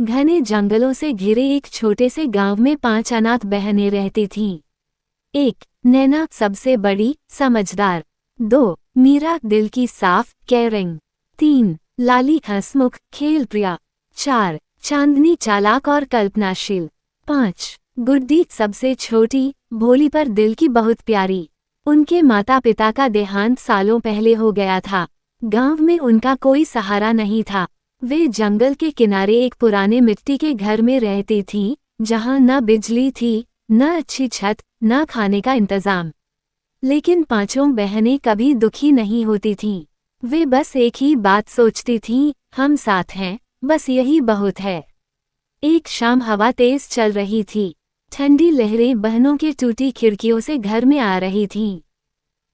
घने जंगलों से घिरे एक छोटे से गांव में 5 अनाथ बहनें रहती थीं। 1. नैना, सबसे बड़ी, समझदार। 2. मीरा, दिल की साफ, केयरिंग। 3. लाली, हंसमुख, खेल प्रिया। 4. चांदनी, चालाक और कल्पनाशील। 5. गुड्डी, सबसे छोटी, भोली पर दिल की बहुत प्यारी। उनके माता पिता का देहांत सालों पहले हो गया था। गांव में उनका कोई सहारा नहीं था। वे जंगल के किनारे एक पुराने मिट्टी के घर में रहती थीं, जहां न बिजली थी, न अच्छी छत, न खाने का इंतजाम। लेकिन पांचों बहनें कभी दुखी नहीं होती थीं। वे बस एक ही बात सोचती थीं, हम साथ हैं, बस यही बहुत है। एक शाम हवा तेज चल रही थी। ठंडी लहरें बहनों के टूटी खिड़कियों से घर में आ रही थीं।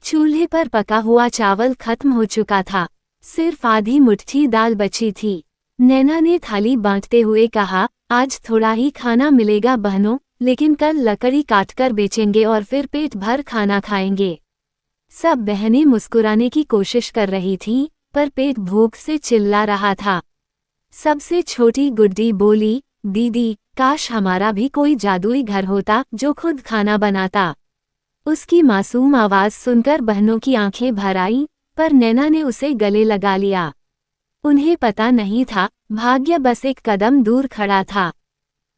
चूल्हे पर पका हुआ चावल खत्म हो चुका था, सिर्फ आधी मुट्ठी दाल बची थी। नैना ने थाली बांटते हुए कहा, आज थोड़ा ही खाना मिलेगा बहनों, लेकिन कल लकड़ी काटकर बेचेंगे और फिर पेट भर खाना खाएंगे। सब बहनें मुस्कुराने की कोशिश कर रही थीं, पर पेट भूख से चिल्ला रहा था। सबसे छोटी गुड्डी बोली, दीदी, काश हमारा भी कोई जादुई घर होता जो खुद खाना बनाता। उसकी मासूम आवाज सुनकर बहनों की आंखें भर आईं, पर नैना ने उसे गले लगा लिया। उन्हें पता नहीं था, भाग्य बस एक कदम दूर खड़ा था।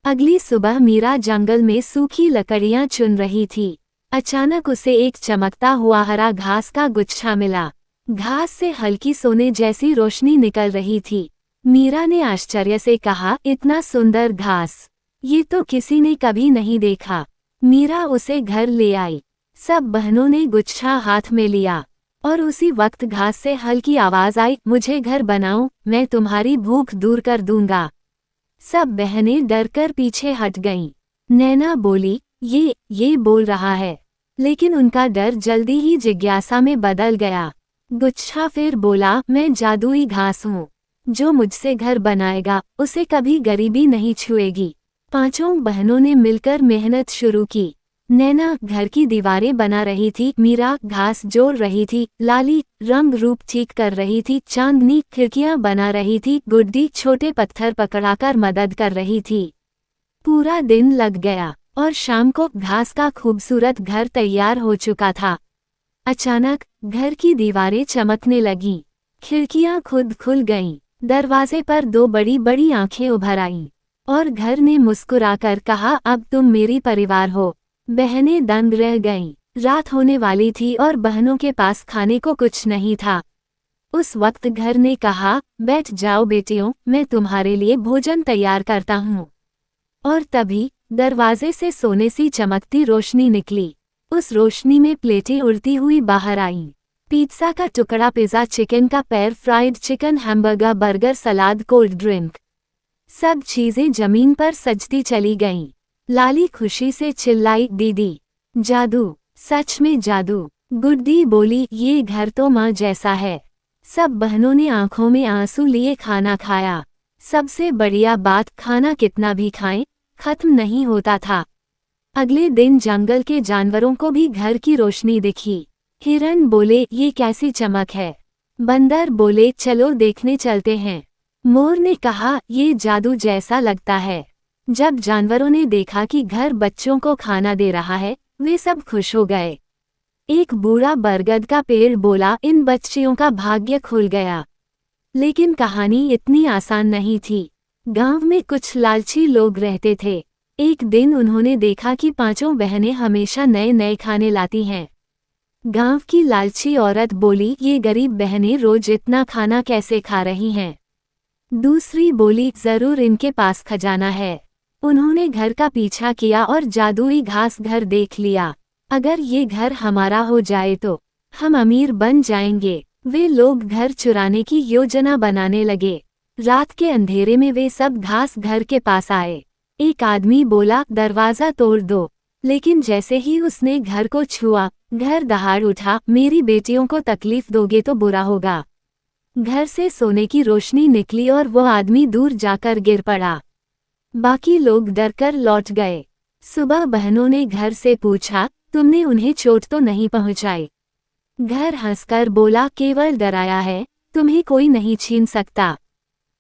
अगली सुबह मीरा जंगल में सूखी लकड़ियां चुन रही थी। अचानक उसे एक चमकता हुआ हरा घास का गुच्छा मिला। घास से हल्की सोने जैसी रोशनी निकल रही थी। मीरा ने आश्चर्य से कहा, इतना सुंदर घास, ये तो किसी ने कभी नहीं देखा। मीरा उसे घर ले आई। सब बहनों ने गुच्छा हाथ में लिया, और उसी वक्त घास से हल्की आवाज आई, मुझे घर बनाओ, मैं तुम्हारी भूख दूर कर दूंगा। सब बहनें डरकर पीछे हट गईं। नैना बोली, ये बोल रहा है। लेकिन उनका डर जल्दी ही जिज्ञासा में बदल गया। गुच्छा फिर बोला, मैं जादुई घास हूँ, जो मुझसे घर बनाएगा उसे कभी गरीबी नहीं छुएगी। पांचों बहनों ने मिलकर मेहनत शुरू की। नैना घर की दीवारें बना रही थी, मीरा घास जोड़ रही थी, लाली रंग रूप ठीक कर रही थी, चांदनी खिड़कियां बना रही थी, गुड्डी छोटे पत्थर पकड़ाकर मदद कर रही थी। पूरा दिन लग गया और शाम को घास का खूबसूरत घर तैयार हो चुका था। अचानक घर की दीवारें चमकने लगीं, खिड़कियां खुद खुल गईं, दरवाजे पर 2 बड़ी बड़ी आंखें उभर आईं, और घर ने मुस्कुराकर कहा, अब तुम मेरी परिवार हो। बहनें दंग रह गईं। रात होने वाली थी और बहनों के पास खाने को कुछ नहीं था। उस वक्त घर ने कहा, बैठ जाओ बेटियों, मैं तुम्हारे लिए भोजन तैयार करता हूँ। और तभी दरवाजे से सोने सी चमकती रोशनी निकली। उस रोशनी में प्लेटें उड़ती हुई बाहर आईं। पिज़्ज़ा का टुकड़ा, पिज़्ज़ा, चिकन का पैर, फ्राइड चिकन, हैमबर्गर, बर्गर, सलाद, कोल्ड ड्रिंक, सब चीजें जमीन पर सजती चली गईं। लाली खुशी से चिल्लाई, दीदी, जादू, सच में जादू। गुड्डी बोली, ये घर तो माँ जैसा है। सब बहनों ने आंखों में आंसू लिए खाना खाया। सबसे बढ़िया बात, खाना कितना भी खाएं, खत्म नहीं होता था। अगले दिन जंगल के जानवरों को भी घर की रोशनी दिखी। हिरन बोले, ये कैसी चमक है। बंदर बोले, चलो देखने चलते हैं। मोर ने कहा, ये जादू जैसा लगता है। जब जानवरों ने देखा कि घर बच्चों को खाना दे रहा है, वे सब खुश हो गए। एक बूढ़ा बरगद का पेड़ बोला, इन बच्चियों का भाग्य खुल गया। लेकिन कहानी इतनी आसान नहीं थी। गांव में कुछ लालची लोग रहते थे। एक दिन उन्होंने देखा कि पांचों बहनें हमेशा नए नए खाने लाती हैं। गांव की लालची औरत बोली, ये गरीब बहनें रोज इतना खाना कैसे खा रही हैं। दूसरी बोली, जरूर इनके पास खजाना है। उन्होंने घर का पीछा किया और जादुई घास घर देख लिया। अगर ये घर हमारा हो जाए तो हम अमीर बन जाएंगे। वे लोग घर चुराने की योजना बनाने लगे। रात के अंधेरे में वे सब घास घर के पास आए। एक आदमी बोला, दरवाजा तोड़ दो। लेकिन जैसे ही उसने घर को छुआ, घर दहाड़ उठा, मेरी बेटियों को तकलीफ दोगे तो बुरा होगा। घर से सोने की रोशनी निकली और वो आदमी दूर जाकर गिर पड़ा। बाकी लोग डरकर लौट गए। सुबह बहनों ने घर से पूछा, तुमने उन्हें चोट तो नहीं पहुंचाई। घर हंसकर बोला, केवल डराया है, तुम्हें कोई नहीं छीन सकता।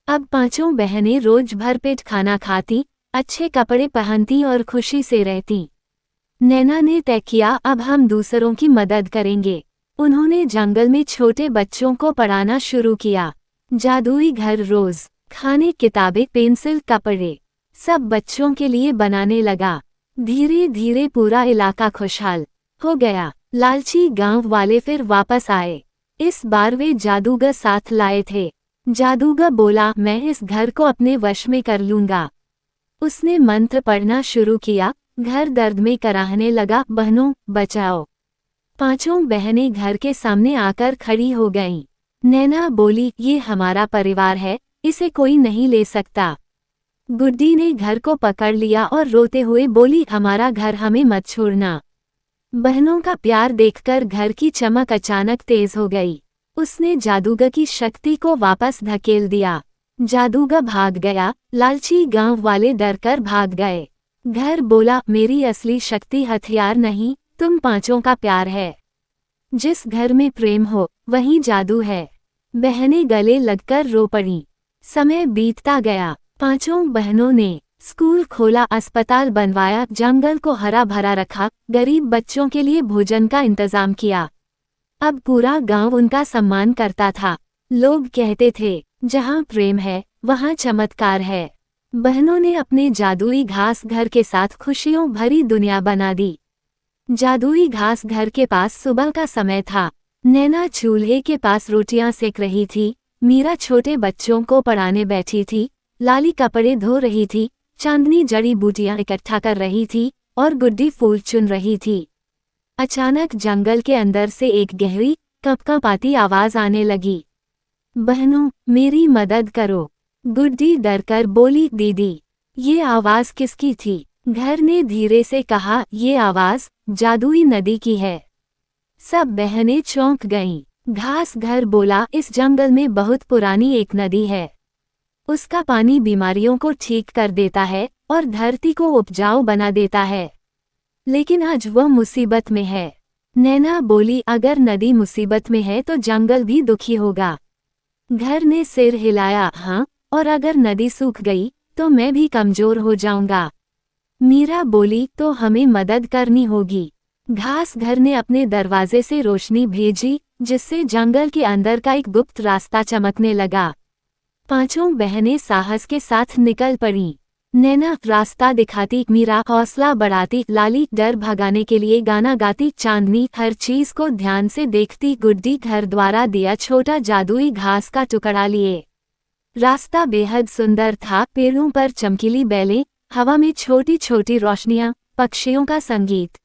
अब पांचों बहनें रोज भरपेट खाना खाती, अच्छे कपड़े पहनती और खुशी से रहती। नैना ने तय किया, अब हम दूसरों की मदद करेंगे। उन्होंने जंगल में छोटे बच्चों को पढ़ाना शुरू किया। जादुई घर रोज खाने, किताबें, पेंसिल, कपड़े सब बच्चों के लिए बनाने लगा। धीरे धीरे पूरा इलाका खुशहाल हो गया। लालची गांव वाले फिर वापस आए। इस बार वे जादूगर साथ लाए थे। जादूगर बोला, मैं इस घर को अपने वश में कर लूंगा। उसने मंत्र पढ़ना शुरू किया। घर दर्द में कराहने लगा, बहनों बचाओ। पांचों बहनें घर के सामने आकर खड़ी हो गईं। नैना बोली, ये हमारा परिवार है, इसे कोई नहीं ले सकता। गुड्डी ने घर को पकड़ लिया और रोते हुए बोली, हमारा घर, हमें मत छोड़ना। बहनों का प्यार देखकर घर की चमक अचानक तेज हो गई। उसने जादूगर की शक्ति को वापस धकेल दिया। जादूगर भाग गया। लालची गांव वाले डरकर भाग गए। घर बोला, मेरी असली शक्ति हथियार नहीं, तुम पांचों का प्यार है। जिस घर में प्रेम हो वहीं जादू है। बहनें गले लगकर रो पड़ीं। समय बीतता गया। पांचों बहनों ने स्कूल खोला, अस्पताल बनवाया, जंगल को हरा भरा रखा, गरीब बच्चों के लिए भोजन का इंतजाम किया। अब पूरा गांव उनका सम्मान करता था। लोग कहते थे, जहां प्रेम है वहां चमत्कार है। बहनों ने अपने जादुई घास घर के साथ खुशियों भरी दुनिया बना दी। जादुई घास घर के पास सुबह का समय था। नैना चूल्हे के पास रोटियां सेक रही थी। मीरा छोटे बच्चों को पढ़ाने बैठी थी। लाली कपड़े धो रही थी। चांदनी जड़ी बूटियां इकट्ठा कर रही थी और गुड्डी फूल चुन रही थी। अचानक जंगल के अंदर से एक गहरी कपकपाती आवाज आने लगी। बहनों, मेरी मदद करो। गुड्डी डरकर बोली, दीदी, ये आवाज किसकी थी? घर ने धीरे से कहा, ये आवाज जादुई नदी की है। सब बहनें चौंक गईं। घास घर बोला, इस जंगल में बहुत पुरानी एक नदी है। उसका पानी बीमारियों को ठीक कर देता है और धरती को उपजाऊ बना देता है। लेकिन आज वह मुसीबत में है। नैना बोली, अगर नदी मुसीबत में है तो जंगल भी दुखी होगा। घर ने सिर हिलाया, हाँ, और अगर नदी सूख गई तो मैं भी कमजोर हो जाऊंगा। मीरा बोली, तो हमें मदद करनी होगी। घास घर ने अपने दरवाजे से रोशनी भेजी, जिससे जंगल के अंदर का एक गुप्त रास्ता चमकने लगा। पांचों बहनें साहस के साथ निकल पड़ीं। नैना रास्ता दिखाती, मीरा हौसला बढ़ाती, लाली डर भगाने के लिए गाना गाती, चांदनी हर चीज को ध्यान से देखती, गुड्डी घर द्वारा दिया छोटा जादुई घास का टुकड़ा लिए। रास्ता बेहद सुंदर था। पेड़ों पर चमकीली बेलें, हवा में छोटी छोटी रोशनियां, पक्षियों का संगीत।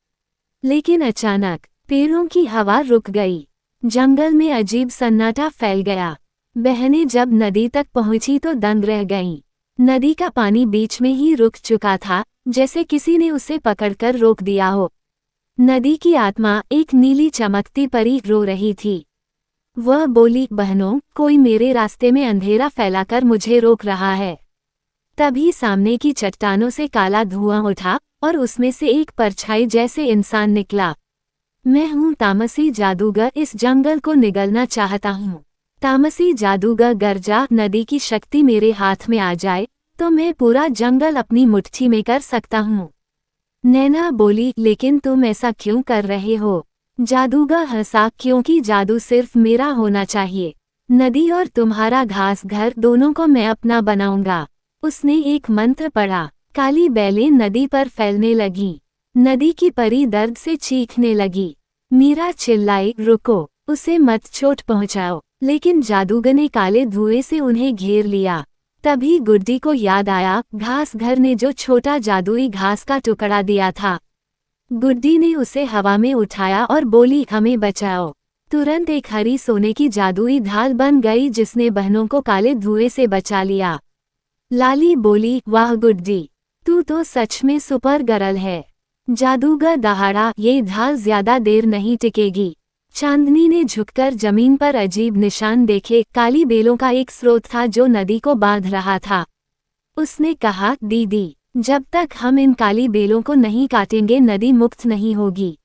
लेकिन अचानक पेड़ों की हवा रुक गई। जंगल में अजीब सन्नाटा फैल गया। बहनें जब नदी तक पहुंची तो दंग रह गईं। नदी का पानी बीच में ही रुक चुका था, जैसे किसी ने उसे पकड़कर रोक दिया हो। नदी की आत्मा, एक नीली चमकती परी, रो रही थी। वह बोली, बहनों, कोई मेरे रास्ते में अंधेरा फैलाकर मुझे रोक रहा है। तभी सामने की चट्टानों से काला धुआं उठा और उसमें से एक परछाई जैसे इंसान निकला। मैं हूँ तामसी जादूगर, इस जंगल को निगलना चाहता हूँ। तामसी जादूगर गरजा, नदी की शक्ति मेरे हाथ में आ जाए तो मैं पूरा जंगल अपनी मुट्ठी में कर सकता हूँ। नैना बोली, लेकिन तुम ऐसा क्यों कर रहे हो? जादूगर हंसा, क्योंकि जादू सिर्फ मेरा होना चाहिए। नदी और तुम्हारा घास घर दोनों को मैं अपना बनाऊंगा। उसने एक मंत्र पढ़ा। काली बेलें नदी पर फैलने लगीं। नदी की परी दर्द से चीखने लगी। मीरा चिल्लाई, रुको, उसे मत चोट पहुंचाओ। लेकिन जादूगर ने काले धुएं से उन्हें घेर लिया। तभी गुड्डी को याद आया, घास घर ने जो छोटा जादुई घास का टुकड़ा दिया था। गुड्डी ने उसे हवा में उठाया और बोली, हमें बचाओ। तुरंत एक हरी सोने की जादुई ढाल बन गई, जिसने बहनों को काले धुएं से बचा लिया। लाली बोली, वाह गुड्डी, तू तो सच में सुपर गर्ल है। जादूगर दहाड़ा, ये ढाल ज्यादा देर नहीं टिकेगी। चांदनी ने झुककर जमीन पर अजीब निशान देखे। काली बेलों का एक स्रोत था जो नदी को बांध रहा था। उसने कहा, दीदी, जब तक हम इन काली बेलों को नहीं काटेंगे नदी मुक्त नहीं होगी।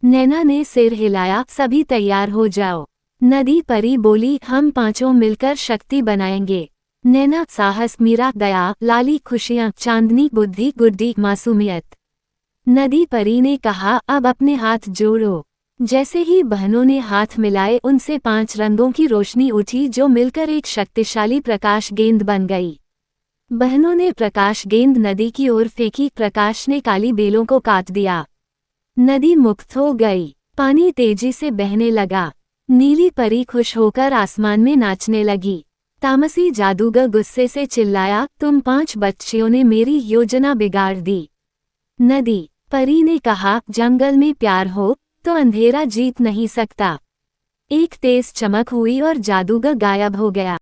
नैना ने सिर हिलाया, सभी तैयार हो जाओ। नदी परी बोली, हम पांचों मिलकर शक्ति बनाएंगे। नैना साहस, मीरा दया, लाली खुशियाँ, चांदनी बुद्धि, गुड्डी मासूमियत। नदी परी ने कहा, अब अपने हाथ जोड़ो। जैसे ही बहनों ने हाथ मिलाए उनसे 5 रंगों की रोशनी उठी जो मिलकर एक शक्तिशाली प्रकाश गेंद बन गई। बहनों ने प्रकाश गेंद नदी की ओर फेंकी, प्रकाश ने काली बेलों को काट दिया। नदी मुक्त हो गई, पानी तेजी से बहने लगा। नीली परी खुश होकर आसमान में नाचने लगी। तामसी जादूगर गुस्से से चिल्लाया, तुम 5 बच्चियों ने मेरी योजना बिगाड़ दी। नदी परी ने कहा, जंगल में प्यार हो तो अंधेरा जीत नहीं सकता। एक तेज चमक हुई और जादूगर गायब हो गया।